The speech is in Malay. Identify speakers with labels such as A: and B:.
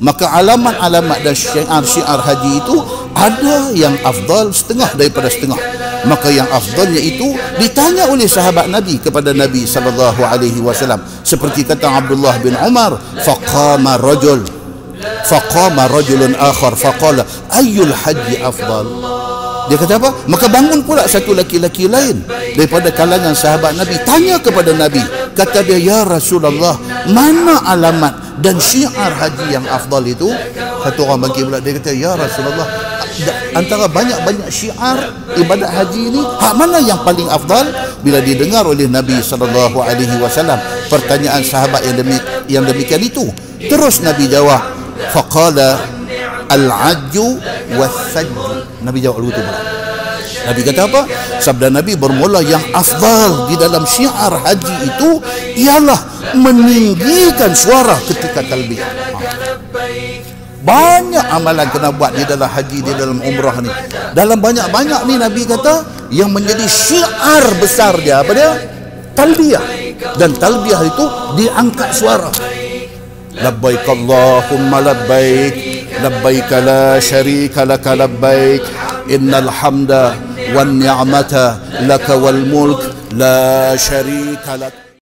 A: Maka alamat-alamat dan syiar-syiar haji itu ada yang afdal setengah daripada setengah. Maka yang afdalnya itu ditanya oleh sahabat Nabi kepada Nabi sallallahu alaihi wasallam, seperti kata Abdullah bin Umar, faqama rajulun akhar faqala ayyul haji afdal. Dia kata apa? Maka bangun pula satu laki-laki lain daripada kalangan sahabat Nabi, tanya kepada Nabi. Kata dia, ya Rasulullah, mana alamat dan syiar haji yang afdal itu? Satu orang bangkit pula, dia kata, ya Rasulullah, antara banyak-banyak syiar ibadat haji ini, hak mana yang paling afdal? Bila didengar oleh Nabi SAW pertanyaan sahabat yang demikian itu, terus Nabi jawab, faqala al-ajju was-sajju. Nabi jawab begitu pula. Nabi kata apa? Sabda Nabi bermula, yang afdal di dalam syiar haji itu ialah meninggikan suara ketika talbiyah. Banyak amalan kena buat di dalam haji, di dalam umrah ni. Dalam banyak-banyak ni Nabi kata yang menjadi syiar besar dia apa dia? Talbiyah. Dan talbiyah itu diangkat suara. Labbaik Allahumma labbaik, labbaik la syarika laka labbaik, innal hamda wan ni'mata laka wal mulk la syarika lak.